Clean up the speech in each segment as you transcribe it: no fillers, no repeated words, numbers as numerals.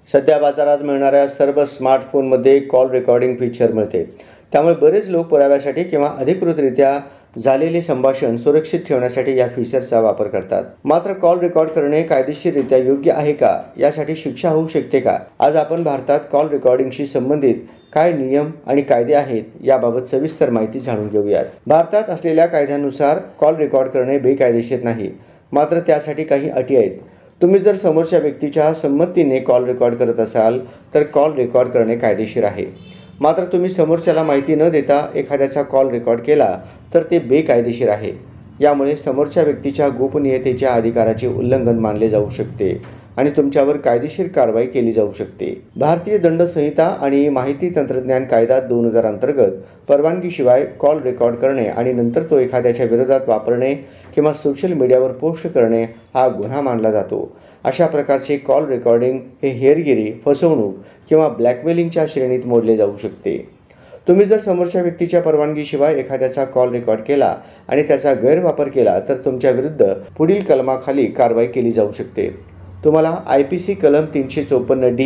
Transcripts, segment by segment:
सध्या बाजारात मिळणाऱ्या सर्व स्मार्टफोनमध्ये कॉल रेकॉर्डिंग फीचर मिळते. त्यामुळे बरेच लोक पुराव्यासाठी किंवा अधिकृतरित्या झालेले संभाषण सुरक्षित ठेवण्यासाठी या फीचरचा वापर करतात. मात्र कॉल रेकॉर्ड करणे कायदेशीररित्या योग्य आहे का, यासाठी शिक्षा होऊ शकते का? आज आपण भारतात कॉल रेकॉर्डिंगशी संबंधित काय नियम आणि कायदे आहेत याबाबत सविस्तर माहिती जाणून घेऊयात. भारतात असलेल्या कायद्यानुसार कॉल रेकॉर्ड करणे बेकायदेशीर नाही, मात्र त्यासाठी काही अटी आहेत. तुम्ही जर समोरच्या व्यक्तीच्या संमतीने कॉल रेकॉर्ड करत असाल तर कॉल रेकॉर्ड करणे कायदेशीर आहे. मात्र तुम्ही समोरच्याला माहिती न देता एखाद्याचा कॉल रेकॉर्ड केला तर ते बेकायदेशीर आहे. यामुळे समोरच्या व्यक्तीच्या गोपनीयतेच्या अधिकाराचे उल्लंघन मानले जाऊ शकते आणि तुमच्यावर कायदेशीर कारवाई केली जाऊ शकते. भारतीय दंड संहिता आणि माहिती तंत्रज्ञान कायदा 2000 अंतर्गत परवानगीशिवाय कॉल रेकॉर्ड करणे आणि नंतर तो एखाद्याच्या विरोधात वापरणे किंवा सोशल मीडियावर पोस्ट करणे हा गुन्हा मानला जातो. अशा प्रकारचे कॉल रेकॉर्डिंग हे हेरगिरी, फसवणूक किंवा ब्लॅकमेलिंगच्या श्रेणीत मोडले जाऊ शकते. तुम्ही जर समोरच्या व्यक्तीच्या परवानगीशिवाय एखाद्याचा कॉल रेकॉर्ड केला आणि त्याचा गैरवापर केला तर तुमच्या विरुद्ध पुढील कलमाखाली कारवाई केली जाऊ शकते. तुम्हाला IPC कलम 354D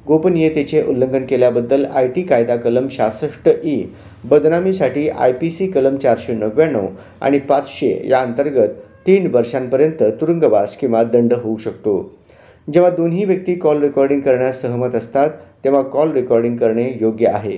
गोपनीयतेचे उल्लंघन केल्याबद्दल IT कायदा कलम 66E, बदनामीसाठी IPC कलम 499 आणि 500 या अंतर्गत 3 वर्षांपर्यंत तुरुंगवास किंवा दंड होऊ शकतो. जेव्हा दोन्ही व्यक्ती कॉल रेकॉर्डिंग करण्यास सहमत असतात तेव्हा कॉल रेकॉर्डिंग करणे योग्य आहे.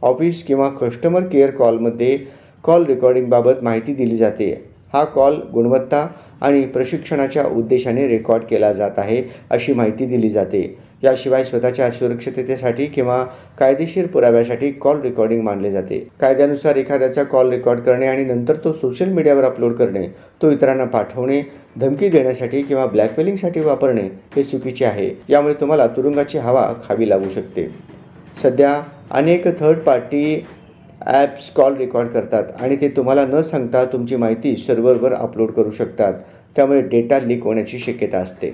ऑफिस किंवा कस्टमर केअर कॉलमध्ये कॉल रेकॉर्डिंगबाबत माहिती दिली जाते. हा कॉल गुणवत्ता आणि प्रशिक्षणाच्या उद्देशाने रेकॉर्ड केला जात आहे अशी माहिती दिली जाते. याशिवाय स्वतःच्या सुरक्षिततेसाठी किंवा कायदेशीर पुराव्यासाठी कॉल रेकॉर्डिंग मानले जाते. कायद्यानुसार एखाद्याचा कॉल रेकॉर्ड करणे आणि नंतर तो सोशल मीडियावर अपलोड करणे, तो इतरांना पाठवणे, धमकी देण्यासाठी किंवा ब्लॅकमेलिंगसाठी वापरणे हे चुकीचे आहे. यामुळे तुम्हाला तुरुंगाची हवा खावी लागू शकते. सध्या अनेक third party apps call record करतात आणि ते तुम्हाला न सांगता तुमची माहिती सर्व्हरवर अपलोड करू शकतात. त्यामुळे डेटा लीक होण्याची शक्यता असते.